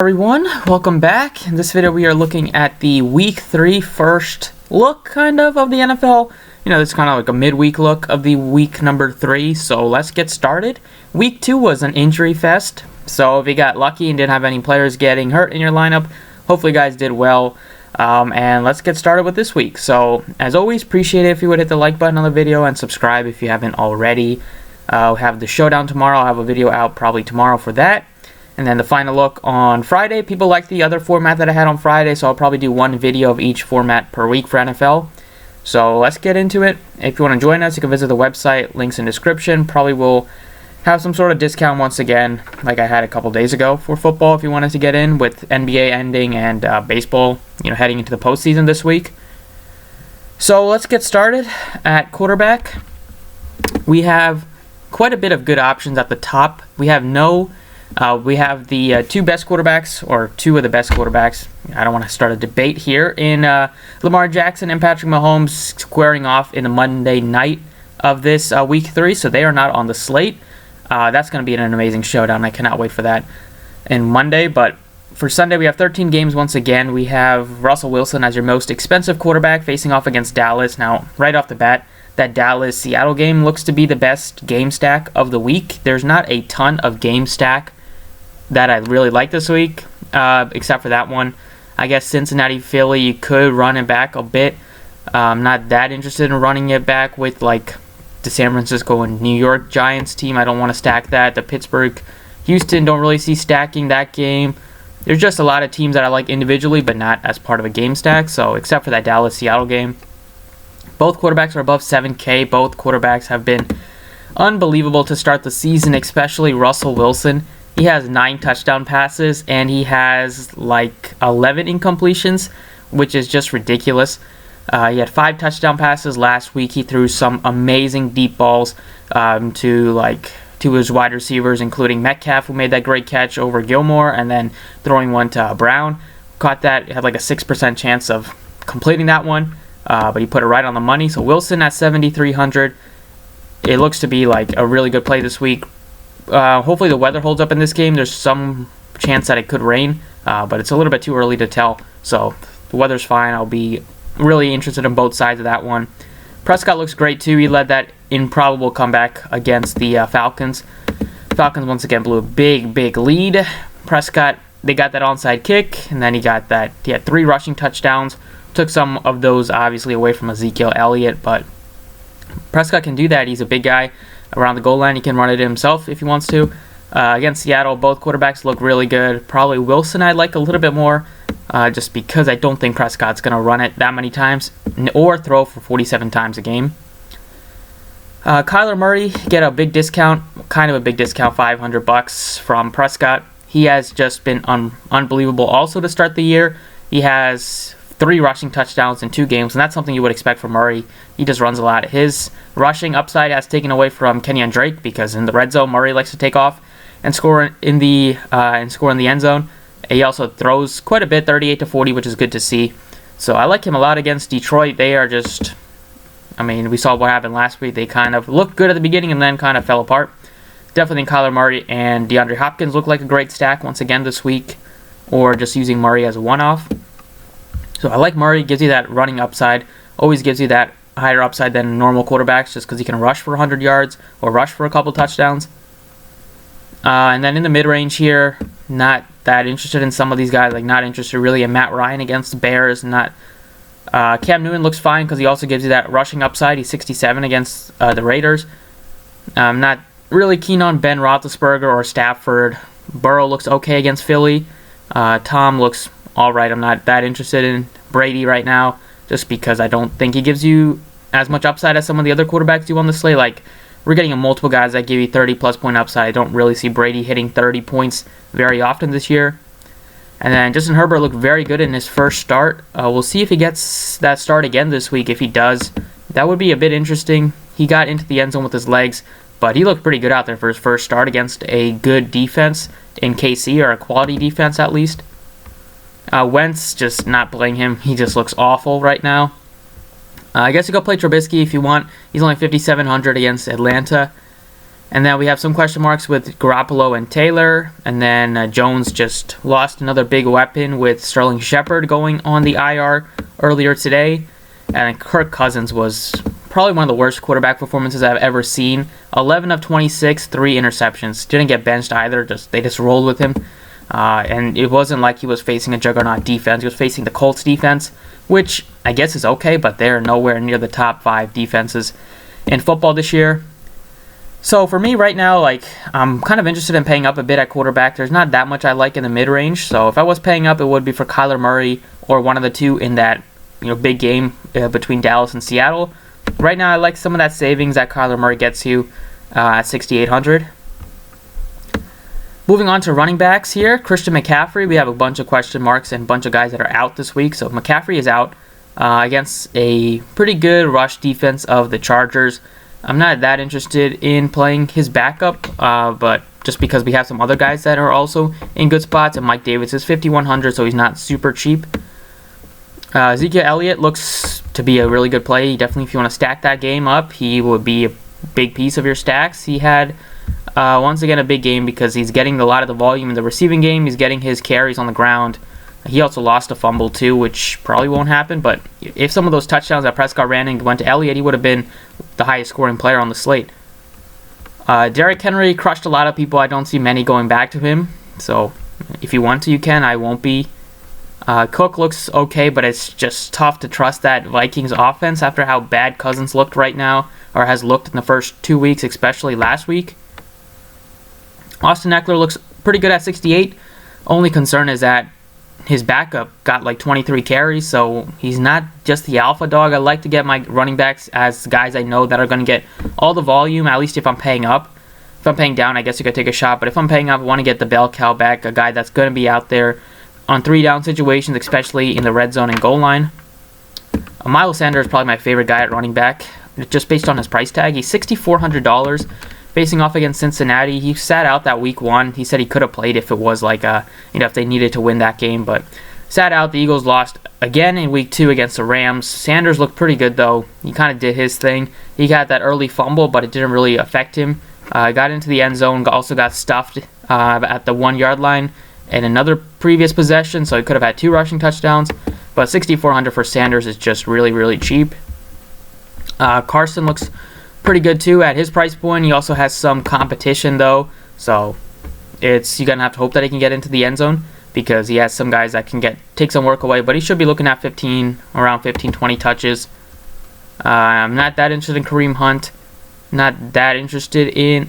Everyone, welcome back. In this video we are looking at the week 3 first look kind of the NFL. It's kind of like a midweek look of the week number 3, so let's get started. Week 2 was an injury fest, so if you got lucky and didn't have any players getting hurt in your lineup, hopefully you guys did well. And let's get started with this week. So as always, appreciate it if you would hit the like button on the video and subscribe if you haven't already. I'll have the showdown tomorrow. I'll have a video out probably tomorrow for that. And then the final look on Friday. People like the other format that I had on Friday, so I'll probably do one video of each format per week for NFL. So let's get into it. If you want to join us, you can visit the website, links in description. Probably will have some sort of discount once again, like I had a couple days ago for football if you wanted to get in with NBA ending and baseball, heading into the postseason this week. So let's get started at quarterback. We have quite a bit of good options at the top. We have the two best quarterbacks, or two of the best quarterbacks. I don't want to start a debate here in Lamar Jackson and Patrick Mahomes squaring off in the Monday night of this week 3, so they are not on the slate. That's going to be an amazing showdown. I cannot wait for that in Monday. But for Sunday, we have 13 games once again. We have Russell Wilson as your most expensive quarterback facing off against Dallas. Now, right off the bat, that Dallas-Seattle game looks to be the best game stack of the week. There's not a ton of game stack that I really like this week, except for that one. I guess Cincinnati-Philly, you could run it back a bit. I'm not that interested in running it back with like the San Francisco and New York Giants team. I don't want to stack that. The Pittsburgh-Houston, don't really see stacking that game. There's just a lot of teams that I like individually, but not as part of a game stack. So except for that Dallas-Seattle game. Both quarterbacks are above 7K. Both quarterbacks have been unbelievable to start the season, especially Russell Wilson. He has 9 touchdown passes, and he has like 11 incompletions, which is just ridiculous. He had 5 touchdown passes last week. He threw some amazing deep balls to his wide receivers, including Metcalf, who made that great catch over Gilmore, and then throwing one to Brown. Caught that, had like a 6% chance of completing that one, but he put it right on the money. So Wilson at 7,300. It looks to be like a really good play this week. Hopefully the weather holds up in this game. There's some chance that it could rain, but it's a little bit too early to tell. So if the weather's fine, I'll be really interested in both sides of that one. Prescott looks great too. He led that improbable comeback against the Falcons. Falcons once again blew a big lead. Prescott, they got that onside kick, and then he had 3 rushing touchdowns. Took some of those obviously away from Ezekiel Elliott, but Prescott can do that. He's a big guy around the goal line. He can run it himself if he wants to. Against Seattle, both quarterbacks look really good. Probably Wilson I like a little bit more, just because I don't think Prescott's going to run it that many times or throw for 47 times a game. Kyler Murray, get a big discount, kind of a big discount, $500 from Prescott. He has just been unbelievable also to start the year. He has 3 rushing touchdowns in 2 games, and that's something you would expect from Murray. He just runs a lot. His rushing upside has taken away from Kenyon Drake, because in the red zone, Murray likes to take off and score in the end zone. He also throws quite a bit, 38-40, which is good to see. So I like him a lot against Detroit. They are just, we saw what happened last week. They kind of looked good at the beginning and then kind of fell apart. Definitely think Kyler Murray and DeAndre Hopkins look like a great stack once again this week, or just using Murray as a one-off. So I like Murray. Gives you that running upside. Always gives you that higher upside than normal quarterbacks, just because he can rush for 100 yards or rush for a couple touchdowns. And then in the mid-range here, not that interested in some of these guys. Not interested really in Matt Ryan against the Bears. Cam Newton looks fine because he also gives you that rushing upside. He's 67 against the Raiders. I'm not really keen on Ben Roethlisberger or Stafford. Burrow looks okay against Philly. Tom looks all right. I'm not that interested in Brady right now, just because I don't think he gives you as much upside as some of the other quarterbacks do on the slate. We're getting multiple guys that give you 30-plus point upside. I don't really see Brady hitting 30 points very often this year. And then Justin Herbert looked very good in his first start. We'll see if he gets that start again this week. If he does, that would be a bit interesting. He got into the end zone with his legs, but he looked pretty good out there for his first start against a good defense in KC, or a quality defense at least. Wentz, just not playing him. He just looks awful right now. I guess you go play Trubisky if you want. He's only 5,700 against Atlanta. And then we have some question marks with Garoppolo and Taylor. And then Jones just lost another big weapon with Sterling Shepard going on the IR earlier today. And Kirk Cousins was probably one of the worst quarterback performances I've ever seen. 11 of 26, 3 interceptions. Didn't get benched either. They just rolled with him. And it wasn't like he was facing a juggernaut defense. He was facing the Colts defense, which I guess is okay, but they're nowhere near the top 5 defenses in football this year. So for me right now, I'm kind of interested in paying up a bit at quarterback. There's not that much I like in the mid-range. So if I was paying up, it would be for Kyler Murray or one of the two in that big game between Dallas and Seattle. Right now, I like some of that savings that Kyler Murray gets you at 6,800. Moving on to running backs here, Christian McCaffrey. We have a bunch of question marks and a bunch of guys that are out this week. So McCaffrey is out against a pretty good rush defense of the Chargers. I'm not that interested in playing his backup, but just because we have some other guys that are also in good spots, and Mike Davis is 5,100, so he's not super cheap. Ezekiel Elliott looks to be a really good play. Definitely, if you want to stack that game up, he would be a big piece of your stacks. He had, once again, a big game because he's getting a lot of the volume in the receiving game. He's getting his carries on the ground. He also lost a fumble too, which probably won't happen. But if some of those touchdowns that Prescott ran and went to Elliott, he would have been the highest scoring player on the slate. Derrick Henry crushed a lot of people. I don't see many going back to him. So if you want to, you can. I won't be. Cook looks okay, but it's just tough to trust that Vikings offense after how bad Cousins looked right now, or has looked in the first 2 weeks, especially last week. Austin Eckler looks pretty good at 68. Only concern is that his backup got 23 carries, so he's not just the alpha dog. I like to get my running backs as guys I know that are going to get all the volume, at least if I'm paying up. If I'm paying down, I guess you could take a shot, but if I'm paying up, I want to get the bell cow back, a guy that's going to be out there on 3-down situations, especially in the red zone and goal line. Miles Sanders is probably my favorite guy at running back, just based on his price tag. He's $6,400. Facing off against Cincinnati, he sat out that week 1. He said he could have played if it was if they needed to win that game, but sat out. The Eagles lost again in week 2 against the Rams. Sanders looked pretty good though. He kind of did his thing. He got that early fumble, but it didn't really affect him. Got into the end zone, also got stuffed at the 1-yard line in another previous possession, so he could have had 2 rushing touchdowns. But $6,400 for Sanders is just really, really cheap. Carson looks pretty good too at his price point. He also has some competition though, so you're gonna have to hope that he can get into the end zone because he has some guys that can take some work away, but he should be looking at around 15-20 touches. I'm not that interested in Kareem Hunt, not that interested in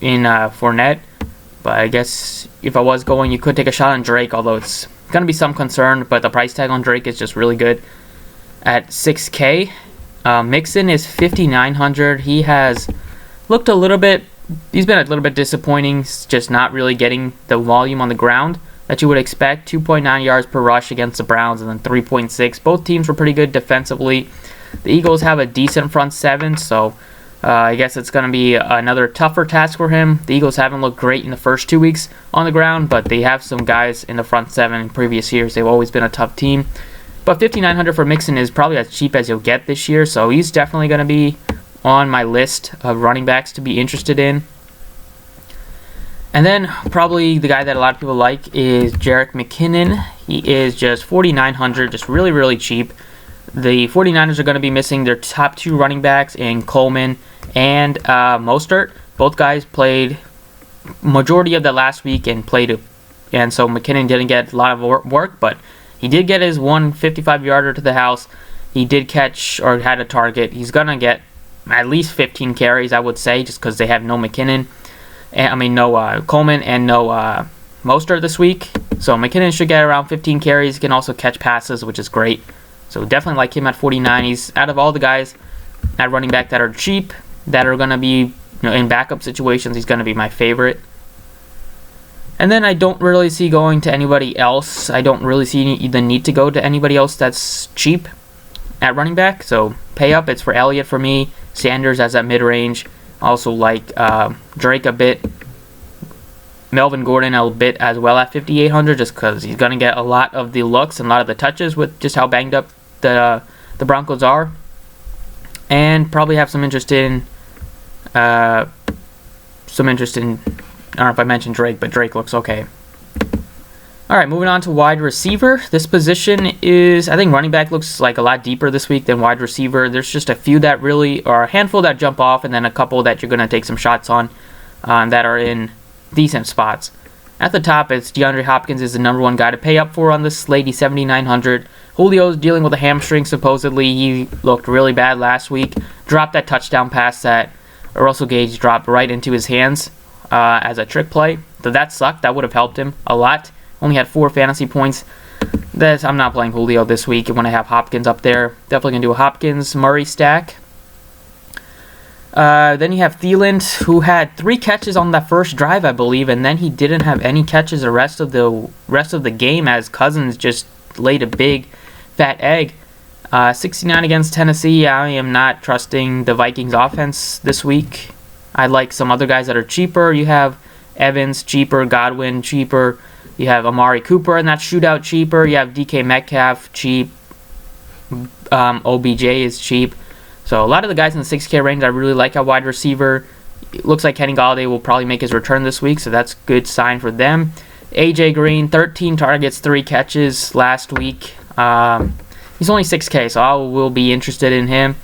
Fournette, but I guess if I was going, you could take a shot on Drake, although it's gonna be some concern, but the price tag on Drake is just really good at $6K. Mixon is $5,900. He has looked he's been a little bit disappointing, just not really getting the volume on the ground that you would expect. 2.9 yards per rush against the Browns and then 3.6. Both teams were pretty good defensively. The Eagles have a decent front 7, so I guess it's going to be another tougher task for him. The Eagles haven't looked great in the first 2 weeks on the ground, but they have some guys in the front 7 in previous years. They've always been a tough team. But $5,900 for Mixon is probably as cheap as you'll get this year, so he's definitely going to be on my list of running backs to be interested in. And then probably the guy that a lot of people like is Jerick McKinnon. He is just $4,900, just really, really cheap. The 49ers are going to be missing their top 2 running backs in Coleman and Mostert. Both guys played majority of the last week and so McKinnon didn't get a lot of work, but he did get his 155-yarder to the house. He did catch or had a target. He's going to get at least 15 carries, I would say, just because they have no Coleman and no Mostert this week. So McKinnon should get around 15 carries. He can also catch passes, which is great. So definitely like him at 49. He's out of all the guys at running back that are cheap, that are going to be in backup situations, he's going to be my favorite. And then I don't really see going to anybody else. I don't really see the need to go to anybody else that's cheap at running back. So pay up, it's for Elliott for me. Sanders as at mid-range. Also like Drake a bit. Melvin Gordon a bit as well at $5,800, just because he's going to get a lot of the looks and a lot of the touches with just how banged up the Broncos are. And probably have some interest in Some interest in, I don't know if I mentioned Drake, but Drake looks okay. All right, moving on to wide receiver. This position is, I think running back looks like a lot deeper this week than wide receiver. There's just a few that really, or a handful that jump off, and then a couple that you're going to take some shots on that are in decent spots. At the top, it's DeAndre Hopkins is the number one guy to pay up for on this slate. He's 7,900. Julio's dealing with a hamstring, supposedly. He looked really bad last week. Dropped that touchdown pass that Russell Gage dropped right into his hands as a trick play. So that sucked. That would have helped him a lot. Only had 4 fantasy points. I'm not playing Julio this week when I have Hopkins up there. Definitely going to do a Hopkins-Murray stack. Then you have Thielen, who had 3 catches on that first drive, I believe, and then he didn't have any catches the rest of the game as Cousins just laid a big fat egg. 69 against Tennessee. I am not trusting the Vikings offense this week. I like some other guys that are cheaper. You have Evans, cheaper. Godwin, cheaper. You have Amari Cooper in that shootout, cheaper. You have DK Metcalf, cheap. OBJ is cheap. So a lot of the guys in the 6K range I really like at wide receiver. It looks like Kenny Golladay will probably make his return this week, so that's a good sign for them. AJ Green, 13 targets, 3 catches last week. He's only 6K, so I will be interested in him.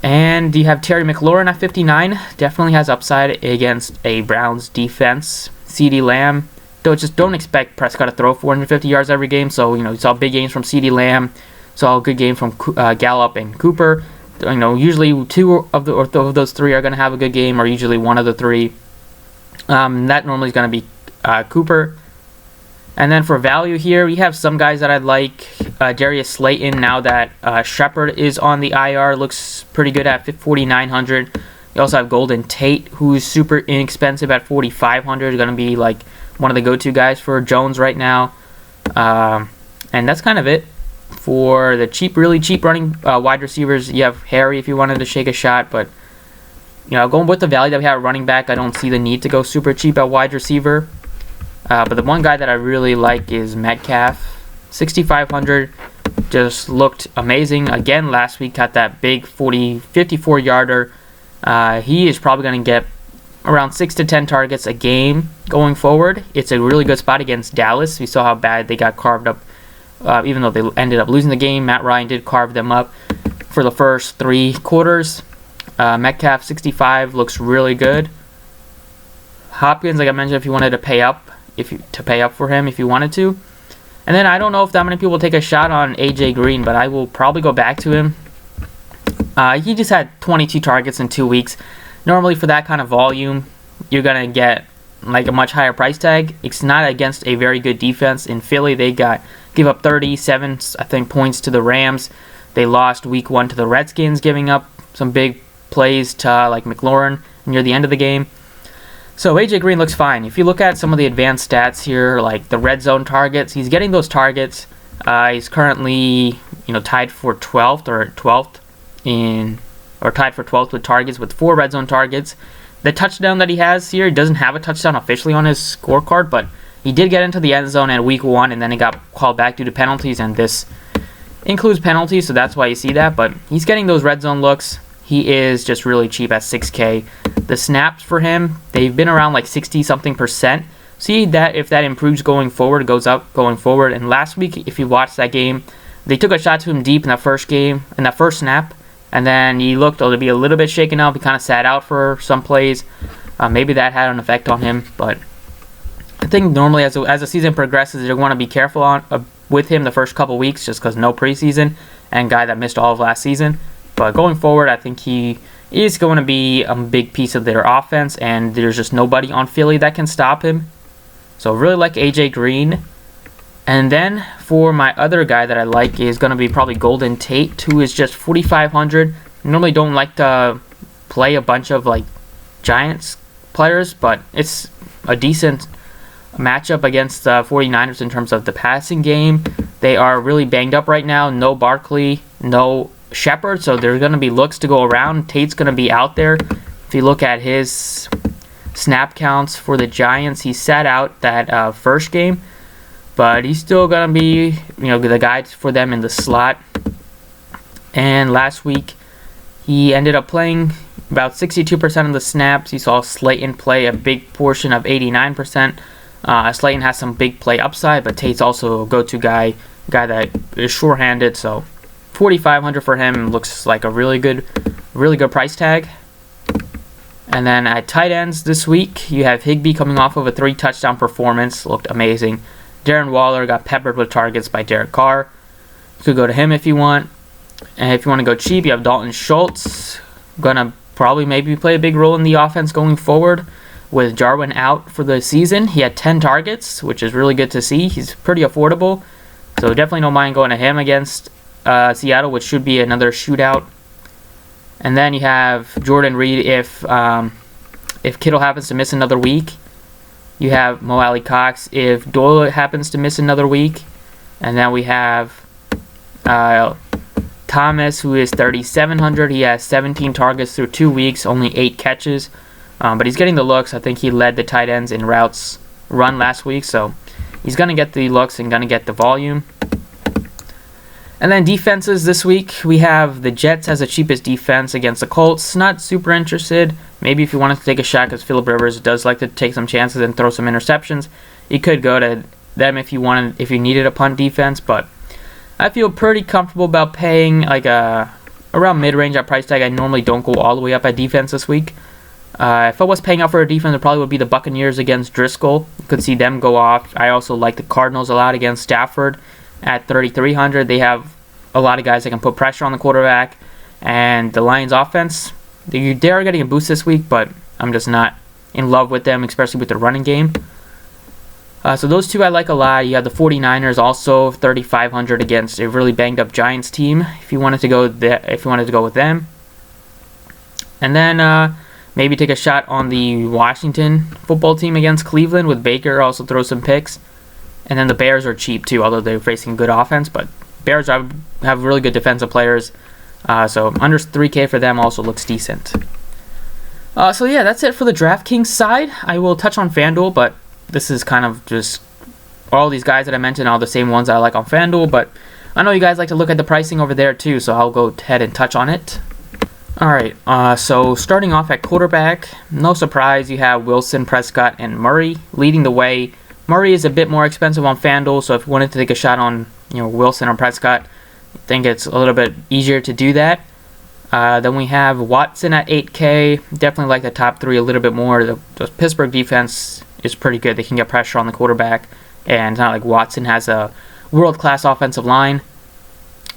And you have Terry McLaurin at 59. Definitely has upside against a Browns defense. CeeDee Lamb. Don't expect Prescott to throw 450 yards every game. So, you saw big games from CeeDee Lamb. Saw a good game from Gallup and Cooper. Usually 2 of those 3 are going to have a good game, or usually 1 of the 3. That normally is going to be Cooper. And then for value here, we have some guys that I like. Darius Slayton, now that Shepard is on the IR, looks pretty good at 4,900. You also have Golden Tate, who's super inexpensive at 4,500. Going to be like one of the go-to guys for Jones right now. And that's kind of it. For the really cheap running wide receivers, you have Harry if you wanted to shake a shot. But, going with the value that we have at running back, I don't see the need to go super cheap at wide receiver. But the one guy that I really like is Metcalf. 6,500. Just looked amazing. Again, last week got that big 54-yarder. He is probably going to get around 6 to 10 targets a game going forward. It's a really good spot against Dallas. We saw how bad they got carved up. Even though they ended up losing the game, Matt Ryan did carve them up for the first 3 quarters. Metcalf, 65, looks really good. Hopkins, like I mentioned, if you wanted to pay up, for him if you wanted to. And then I don't know if that many people will take a shot on AJ Green, but I will probably go back to him. He just had 22 targets in 2 weeks. Normally for that kind of volume, you're going to get like a much higher price tag. It's not against a very good defense. In Philly, they give up 37, I think, points to the Rams. They lost week 1 to the Redskins, giving up some big plays to like McLaurin near the end of the game. So AJ Green looks fine. If you look at some of the advanced stats here, like the red zone targets, he's getting those targets. He's currently, tied for 12th with targets with 4 red zone targets. The touchdown that he has here, he doesn't have a touchdown officially on his scorecard, but he did get into the end zone in week 1, and then he got called back due to penalties, and this includes penalties, so that's why you see that. But he's getting those red zone looks. He is just really cheap at 6K. The snaps for him, they've been around like 60-something%. See that if that improves going forward, goes up going forward. And last week, if you watched that game, they took a shot to him deep in that first snap, and then he looked to be a little bit shaken up. He kind of sat out for some plays. Maybe that had an effect on him, but I think normally as the season progresses, you're going to be careful with him the first couple weeks just because no preseason and guy that missed all of last season. But going forward, I think he is going to be a big piece of their offense, and there's just nobody on Philly that can stop him. So really like AJ Green. And then for my other guy that I like is going to be probably Golden Tate, who is just 4,500. Normally don't like to play a bunch of like Giants players, but it's a decent matchup against the 49ers in terms of the passing game. They are really banged up right now. No Barkley, no Shepard, so there's going to be looks to go around. Tate's going to be out there. If you look at his snap counts for the Giants, he sat out that first game, but he's still going to be, the guy for them in the slot. And last week, he ended up playing, about 62% of the snaps. You saw Slayton play a big portion of 89%. Slayton has some big play upside, but Tate's also a go-to guy that is sure-handed. So 4,500 for him looks like a really good price tag. And then at tight ends this week, you have Higbee coming off of a 3-touchdown performance, looked amazing. Darren Waller got peppered with targets by Derek Carr. You could go to him if you want. And if you want to go cheap, you have Dalton Schultz, gonna probably maybe play a big role in the offense going forward. With Jarwin out for the season, he had 10 targets, which is really good to see. He's pretty affordable, so definitely don't mind going to him against Seattle, which should be another shootout. And then you have Jordan Reed if Kittle happens to miss another week. You have Mo Alley Cox if Doyle happens to miss another week. And then we have Thomas, who is 3,700. He has 17 targets through 2 weeks, only 8 catches. But he's getting the looks. I think he led the tight ends in routes run last week, so he's going to get the looks and going to get the volume. And then defenses this week, we have the Jets as the cheapest defense against the Colts. Not super interested. Maybe if you wanted to take a shot, because Phillip Rivers does like to take some chances and throw some interceptions, you could go to them if you needed a punt defense. But I feel pretty comfortable about paying like around mid-range at price tag. I normally don't go all the way up at defense this week. If I was paying out for a defense, it probably would be the Buccaneers against Driscoll. You could see them go off. I also like the Cardinals a lot against Stafford at 3,300. They have a lot of guys that can put pressure on the quarterback. And the Lions offense, they are getting a boost this week, but I'm just not in love with them, especially with the running game. So those two I like a lot. You have the 49ers also 3,500 against a really banged up Giants team. If you wanted to go with them. And then maybe take a shot on the Washington football team against Cleveland with Baker. Also throw some picks. And then the Bears are cheap too, although they're facing good offense. But Bears have really good defensive players. So under 3K for them also looks decent. So yeah, that's it for the DraftKings side. I will touch on FanDuel, but this is kind of just all these guys that I mentioned are the same ones I like on FanDuel. But I know you guys like to look at the pricing over there too, so I'll go ahead and touch on it. Alright, so starting off at quarterback, no surprise, you have Wilson, Prescott, and Murray leading the way. Murray is a bit more expensive on FanDuel, so if you wanted to take a shot on Wilson or Prescott, I think it's a little bit easier to do that. Then we have Watson at 8K. Definitely like the top three a little bit more. The Pittsburgh defense is pretty good. They can get pressure on the quarterback, and it's not like Watson has a world-class offensive line.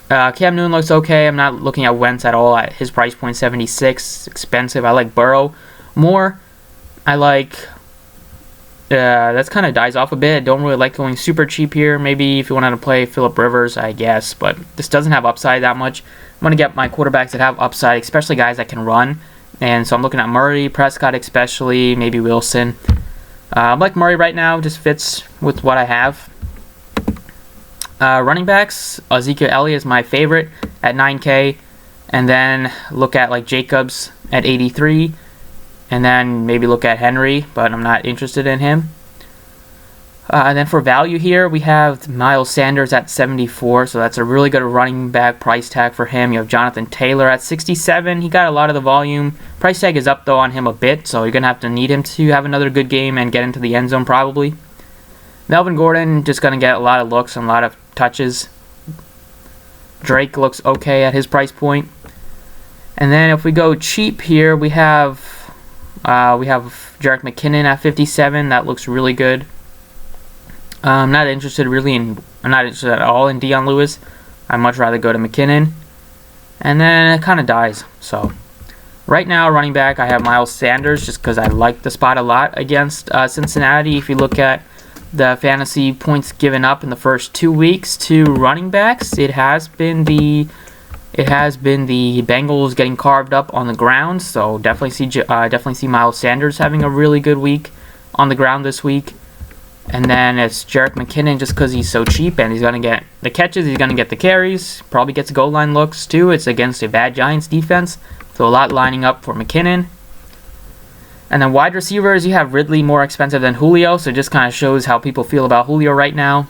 Cam Newton looks okay. I'm not looking at Wentz at all at his price point, 76. Expensive. I like Burrow more. I like... that's kind of dies off a bit. Don't really like going super cheap here. Maybe if you wanted to play Phillip Rivers, I guess. But this doesn't have upside that much. I'm going to get my quarterbacks that have upside, especially guys that can run. And so I'm looking at Murray, Prescott especially, maybe Wilson. I like Murray right now. Just fits with what I have. Running backs, Ezekiel Elliott is my favorite at 9K. And then look at like Jacobs at 83. And then maybe look at Henry, but I'm not interested in him. And then for value here, we have Miles Sanders at 74, so that's a really good running back price tag for him. You have Jonathan Taylor at 67. He got a lot of the volume. Price tag is up, though, on him a bit, so you're going to have to need him to have another good game and get into the end zone probably. Melvin Gordon just going to get a lot of looks and a lot of touches. Drake looks okay at his price point. And then if we go cheap here, we have Jerick McKinnon at 57. That looks really good. I'm not interested at all in Deion Lewis. I'd much rather go to McKinnon. And then it kind of dies. So right now, running back, I have Miles Sanders just because I like the spot a lot against Cincinnati. If you look at the fantasy points given up in the first 2 weeks to running backs, it has been the Bengals getting carved up on the ground, so definitely see Miles Sanders having a really good week on the ground this week. And then it's Jerick McKinnon just because he's so cheap and he's going to get the catches, he's going to get the carries, probably gets goal line looks too. It's against a bad Giants defense, so a lot lining up for McKinnon. And then wide receivers, you have Ridley more expensive than Julio, so it just kind of shows how people feel about Julio right now.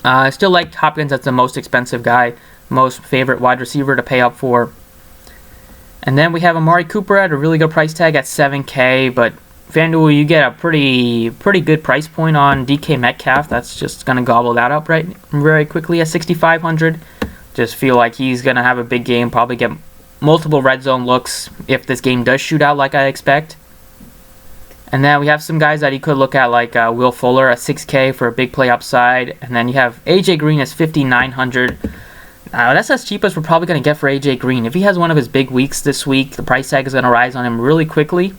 I still like Hopkins as the most expensive guy. Most favorite wide receiver to pay up for. And then we have Amari Cooper at a really good price tag at 7K, but FanDuel, you get a pretty good price point on DK Metcalf. That's just going to gobble that up very quickly at 6,500. Just feel like he's going to have a big game, probably get multiple red zone looks if this game does shoot out like I expect. And then we have some guys that you could look at like Will Fuller at 6K for a big play upside. And then you have AJ Green as 5,900. That's as cheap as we're probably going to get for AJ Green. If he has one of his big weeks this week, the price tag is going to rise on him really quickly.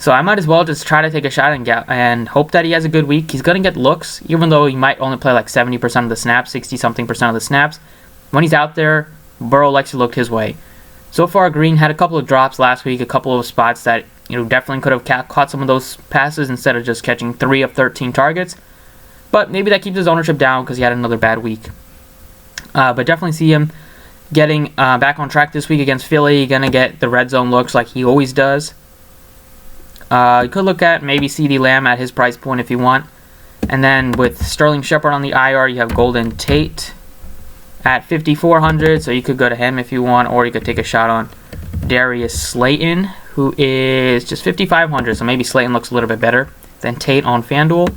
So I might as well just try to take a shot and hope that he has a good week. He's going to get looks, even though he might only play like 70% of the snaps, 60-something% of the snaps. When he's out there, Burrow likes to look his way. So far, Green had a couple of drops last week, a couple of spots that definitely could have caught some of those passes instead of just catching 3 of 13 targets. But maybe that keeps his ownership down because he had another bad week. But definitely see him getting back on track this week against Philly. Going to get the red zone looks like he always does. You could look at maybe CeeDee Lamb at his price point if you want. And then with Sterling Shepard on the IR, you have Golden Tate at 5,400. So you could go to him if you want, or you could take a shot on Darius Slayton, who is just 5,500. So maybe Slayton looks a little bit better than Tate on FanDuel.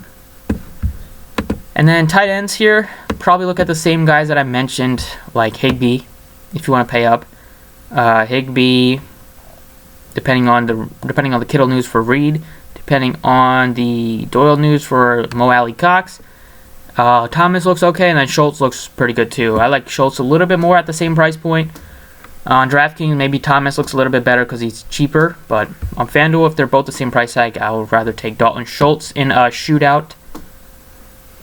And then tight ends here, probably look at the same guys that I mentioned, like Higbee, if you want to pay up. Higbee, depending on the Kittle news for Reed, depending on the Doyle news for Mo Alley Cox. Thomas looks okay, and then Schultz looks pretty good too. I like Schultz a little bit more at the same price point. On Draftkings, maybe Thomas looks a little bit better because he's cheaper, but on FanDuel, if they're both the same price tag, I would rather take Dalton Schultz in a shootout.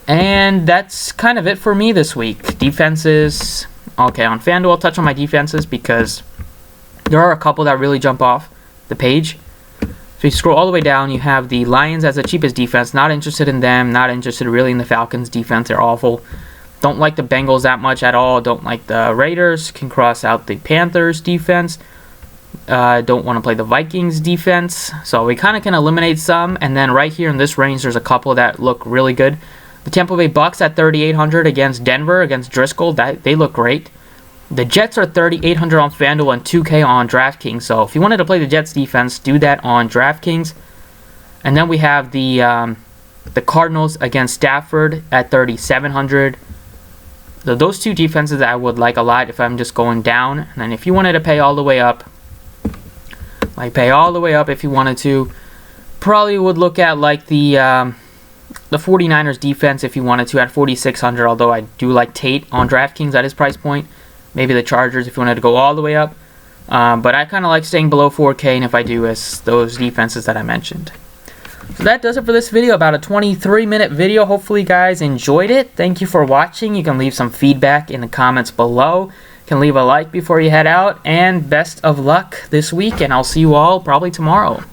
And that's kind of it for me this week. Defenses. Okay, on FanDuel, I'll touch on my defenses because there are a couple that really jump off the page. So you scroll all the way down, you have the Lions as the cheapest defense. Not interested in them. Not interested really in the Falcons defense. They're awful. Don't like the Bengals that much at all. Don't like the Raiders. Can cross out the Panthers defense. Don't want to play the Vikings defense. So we kind of can eliminate some. And then right here in this range, there's a couple that look really good. The Tampa Bay Bucks at 3,800 against Denver, against Driscoll. They look great. The Jets are 3,800 on FanDuel and 2K on DraftKings. So if you wanted to play the Jets defense, do that on DraftKings. And then we have the Cardinals against Stafford at 3,700. So those two defenses I would like a lot if I'm just going down. And then if you wanted to pay all the way up, if you wanted to, probably would look at like the 49ers defense if you wanted to at 4,600, although I do like Tate on DraftKings at his price point. Maybe the Chargers if you wanted to go all the way up. But I kind of like staying below 4K, and if I do, it's those defenses that I mentioned. So that does it for this video, about a 23-minute video. Hopefully you guys enjoyed it. Thank you for watching. You can leave some feedback in the comments below. You can leave a like before you head out, and best of luck this week, and I'll see you all probably tomorrow.